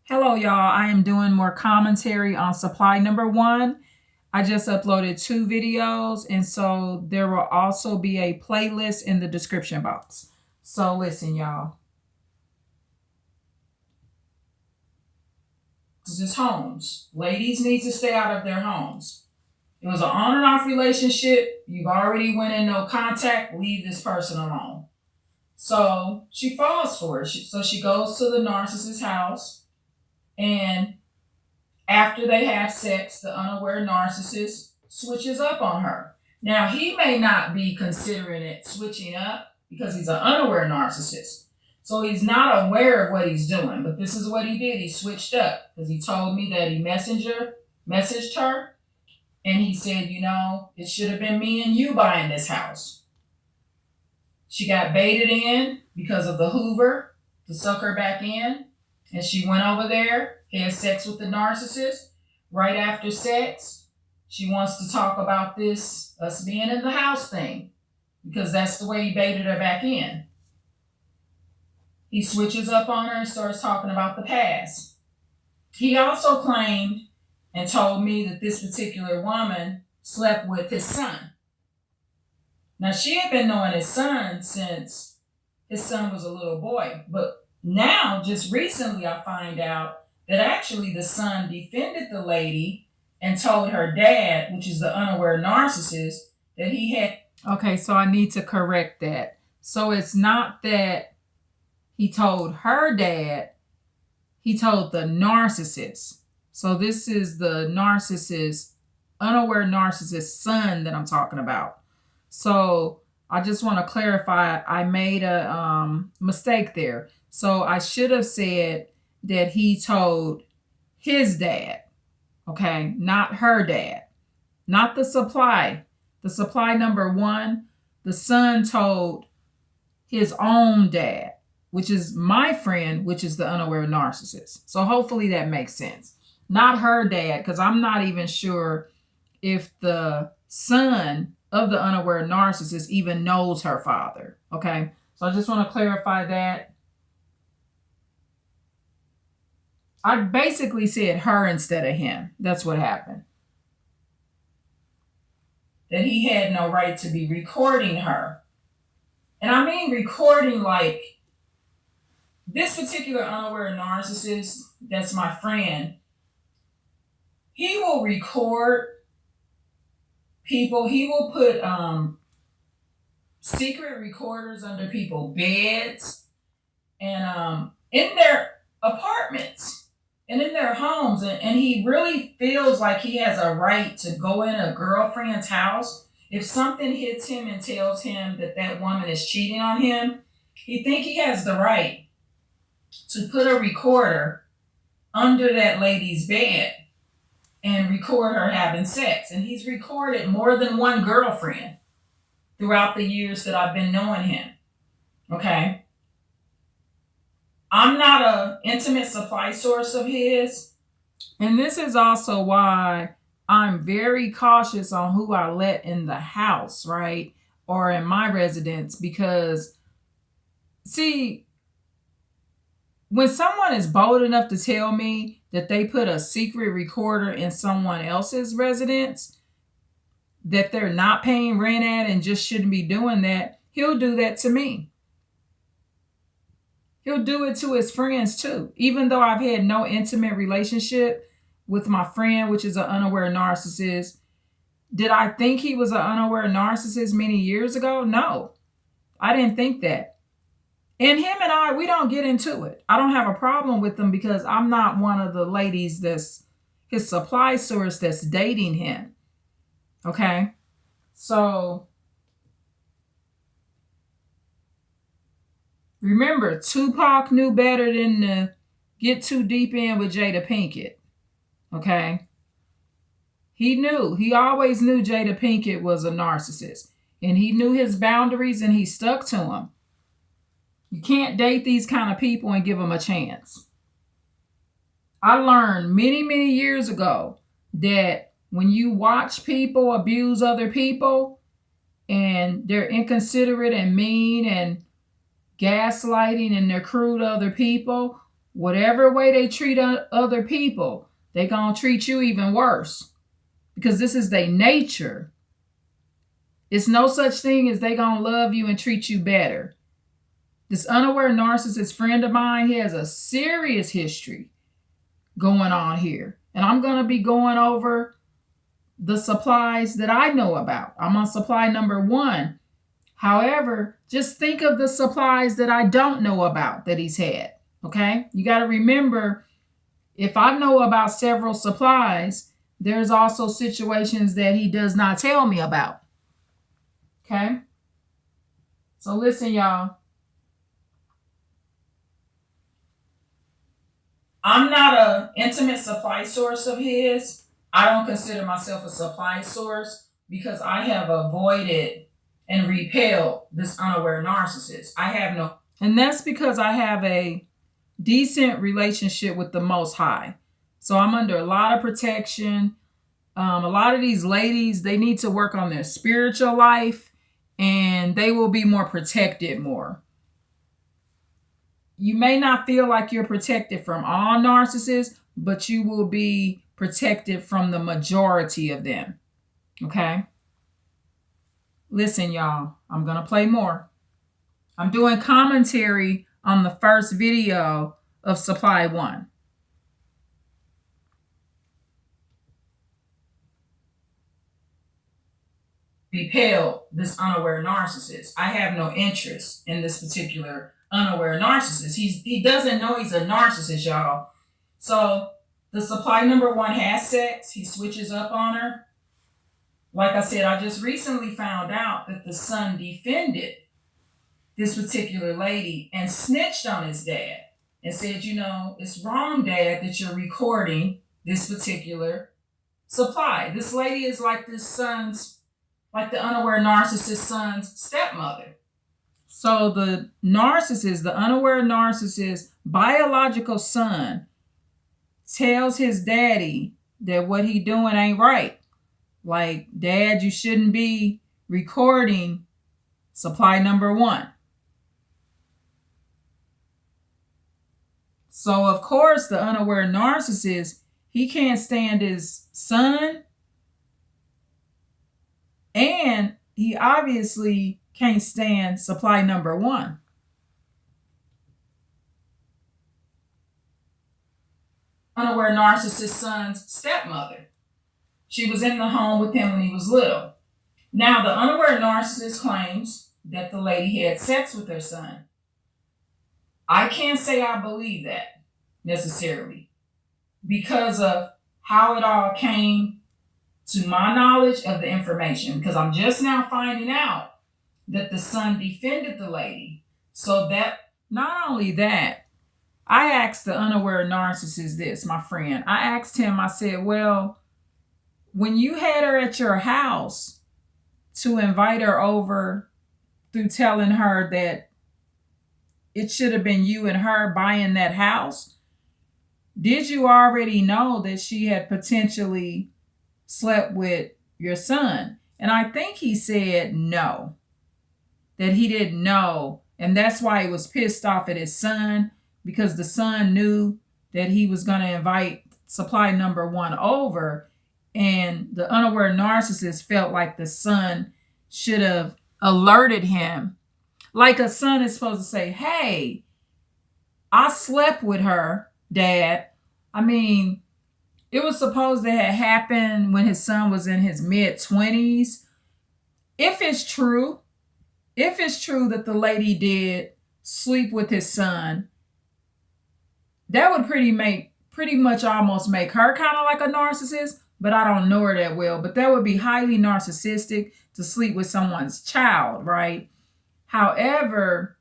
Hello, y'all. I am doing more commentary on supply number one. I just uploaded two videos, and so there will also be a playlist in the description box. So, listen, y'all. This is homes. Ladies need to stay out of their homes. It was an on and off relationship. You've already went in no contact. Leave this person alone. So she falls for it. So she goes to the narcissist's house, and after they have sex, the unaware narcissist switches up on her. Now, he may not be considering it switching up because he's an unaware narcissist. So he's not aware of what he's doing, but this is what he did. He switched up because he told me that he messaged her, and he said, it should have been me and you buying this house. She got baited in because of the Hoover to suck her back in, and she went over there, had sex with the narcissist. Right after sex, she wants to talk about this us being in the house thing because that's the way he baited her back in. He switches up on her and starts talking about the past. He also claimed and told me that this particular woman slept with his son. Now, she had been knowing his son since his son was a little boy, but now, just recently, I find out that actually the son defended the lady and told her dad, which is the unaware narcissist, that he had. Okay, so I need to correct that. So it's not that he told her dad, he told the narcissist. So this is the narcissist, unaware narcissist son that I'm talking about. So I just want to clarify, I made a mistake there. So I should have said that he told his dad, okay, not her dad, not the supply. The supply number one, the son told his own dad, which is my friend, which is the unaware narcissist. So hopefully that makes sense. Not her dad, because I'm not even sure if the son of the unaware narcissist even knows her father. Okay. So I just want to clarify that. I basically said her instead of him. That's what happened. That he had no right to be recording her. And I mean recording like this particular unaware narcissist, that's my friend, he will record people. He will put secret recorders under people's beds and in their apartments and in their homes. And he really feels like he has a right to go in a girlfriend's house. If something hits him and tells him that that woman is cheating on him, he think he has the right to put a recorder under that lady's bed and record her having sex. And he's recorded more than one girlfriend throughout the years that I've been knowing him. Okay. I'm not a intimate supply source of his. And this is also why I'm very cautious on who I let in the house, right? Or in my residence, because see, when someone is bold enough to tell me that they put a secret recorder in someone else's residence that they're not paying rent at and just shouldn't be doing that, he'll do that to me. He'll do it to his friends too. Even though I've had no intimate relationship with my friend, which is an unaware narcissist, did I think he was an unaware narcissist many years ago? No, I didn't think that. And him and I, we don't get into it. I don't have a problem with him because I'm not one of the ladies that's his supply source that's dating him. Okay. So remember, Tupac knew better than to get too deep in with Jada Pinkett. Okay. He always knew Jada Pinkett was a narcissist. And he knew his boundaries and he stuck to them. You can't date these kind of people and give them a chance. I learned many, many years ago that when you watch people abuse other people and they're inconsiderate and mean and gaslighting and they're cruel to other people, whatever way they treat other people, they gonna treat you even worse because this is their nature. It's no such thing as they gonna love you and treat you better. This unaware narcissist friend of mine, he has a serious history going on here. And I'm gonna be going over the supplies that I know about. I'm on supply number 1. However, just think of the supplies that I don't know about that he's had. Okay? You got to remember, if I know about several supplies, there's also situations that he does not tell me about. Okay? So listen, y'all. I'm not an intimate supply source of his. I don't consider myself a supply source because I have avoided and repelled this unaware narcissist. And that's because I have a decent relationship with the Most High. So I'm under a lot of protection. A lot of these ladies, they need to work on their spiritual life and they will be more protected more. You may not feel like you're protected from all narcissists, but you will be protected from the majority of them. Okay? Listen, y'all, I'm going to play more. I'm doing commentary on the first video of Supply 1. Repel this unaware narcissist. I have no interest in this particular unaware narcissist. He doesn't know he's a narcissist, y'all. So the supply number 1 has sex. He switches up on her. Like I said, I just recently found out that the son defended this particular lady and snitched on his dad and said, it's wrong, Dad, that you're recording this particular supply. This lady is like the unaware narcissist son's stepmother. So the unaware narcissist biological son tells his daddy that what he doing ain't right. Like, Dad, you shouldn't be recording supply number 1. So, of course, the unaware narcissist, he can't stand his son. And he obviously can't stand supply number 1. Unaware narcissist son's stepmother. She was in the home with him when he was little. Now, the unaware narcissist claims that the lady had sex with her son. I can't say I believe that necessarily because of how it all came to my knowledge of the information, because I'm just now finding out that the son defended the lady. So that, not only that, I asked the unaware narcissist this, my friend. I asked him, I said, well, when you had her at your house to invite her over through telling her that it should have been you and her buying that house, did you already know that she had potentially slept with your son? And I think he said no, that he didn't know. And that's why he was pissed off at his son, because the son knew that he was going to invite supply number 1 over. And the unaware narcissist felt like the son should have alerted him. Like a son is supposed to say, hey, I slept with her, Dad. I mean, it was supposed to have happened when his son was in his mid-20s. If it's true that the lady did sleep with his son, that would pretty much almost make her kind of like a narcissist, but I don't know her that well. But that would be highly narcissistic to sleep with someone's child, right? However,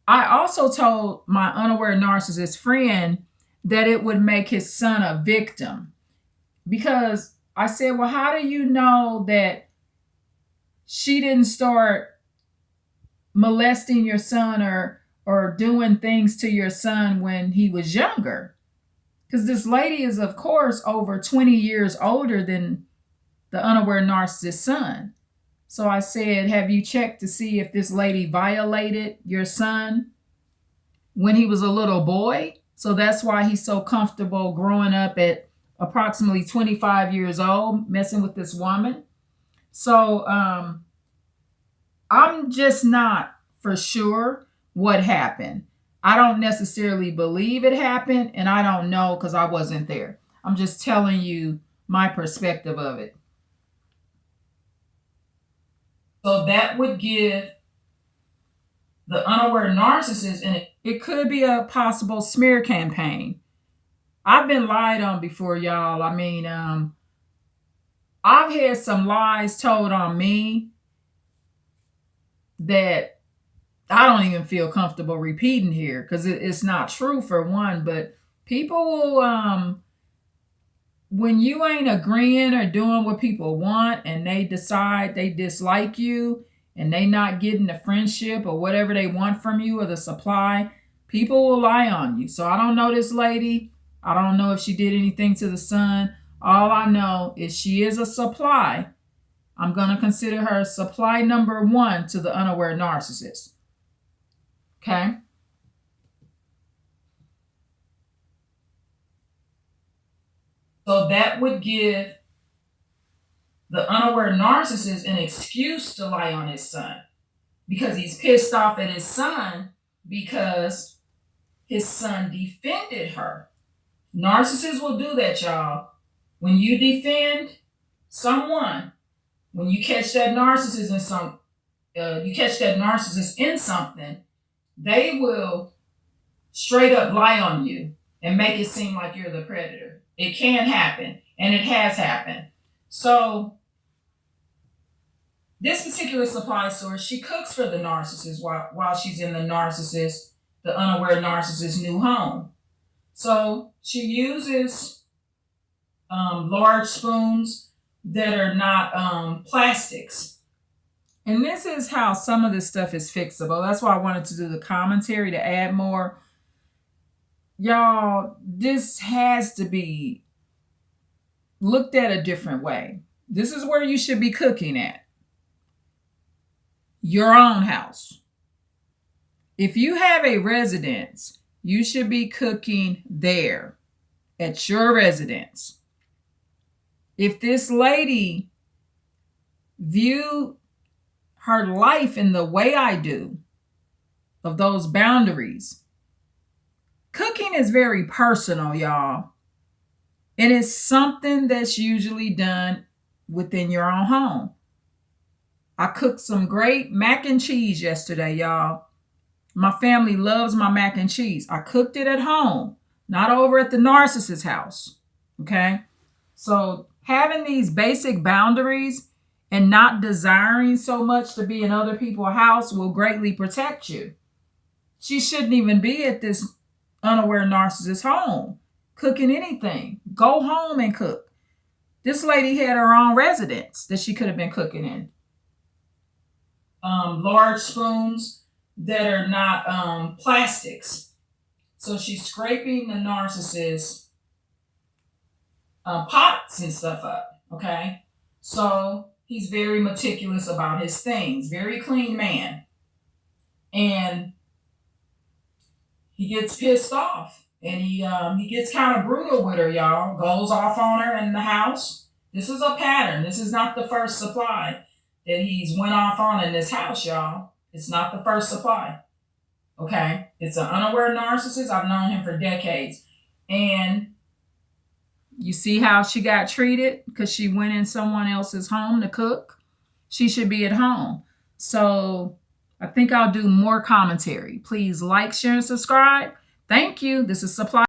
I also told my unaware narcissist friend that it would make his son a victim, because I said, well, how do you know that she didn't start molesting your son or doing things to your son when he was younger? Because this lady is, of course, over 20 years older than the unaware narcissist son. So I said, have you checked to see if this lady violated your son when he was a little boy. So that's why he's so comfortable growing up at approximately 25 years old, messing with this woman. So I'm just not for sure what happened. I don't necessarily believe it happened, and I don't know because I wasn't there. I'm just telling you my perspective of it. So that would give the unaware narcissist, and it could be a possible smear campaign. I've been lied on before, y'all. I mean, I've had some lies told on me that I don't even feel comfortable repeating here because it's not true for one. But people will, when you ain't agreeing or doing what people want, and they decide they dislike you, and they not getting the friendship or whatever they want from you or the supply, people will lie on you. So I don't know this lady. I don't know if she did anything to the son. All I know is she is a supply. I'm going to consider her supply number one to the unaware narcissist. Okay? So that would give the unaware narcissist an excuse to lie on his son because he's pissed off at his son because his son defended her. Narcissists will do that, y'all. When you defend someone, when you catch that narcissist in something, they will straight up lie on you and make it seem like you're the predator. It can happen, and it has happened. So this particular supply source, she cooks for the narcissist while she's in the unaware narcissist's new home. So she uses large spoons that are not plastics. And this is how some of this stuff is fixable. That's why I wanted to do the commentary to add more. Y'all, this has to be looked at a different way. This is where you should be cooking at. Your own house. If you have a residence, you should be cooking there at your residence. If this lady viewed her life in the way I do, of those boundaries, cooking is very personal, y'all. And it's something that's usually done within your own home. I cooked some great mac and cheese yesterday, y'all. My family loves my mac and cheese. I cooked it at home, not over at the narcissist's house. Okay? So having these basic boundaries and not desiring so much to be in other people's house will greatly protect you. She shouldn't even be at this unaware narcissist's home cooking anything. Go home and cook. This lady had her own residence that she could have been cooking in. Large spoons that are not plastics. So she's scraping the narcissist pots and stuff up. Okay? So he's very meticulous about his things. Very clean man. And he gets pissed off. And he gets kind of brutal with her, y'all. Goes off on her in the house. This is a pattern. This is not the first supply that he's went off on in this house, y'all. It's not the first supply. Okay? It's an unaware narcissist. I've known him for decades. And you see how she got treated because she went in someone else's home to cook? She should be at home. So I think I'll do more commentary. Please like, share, and subscribe. Thank you. This is Supply.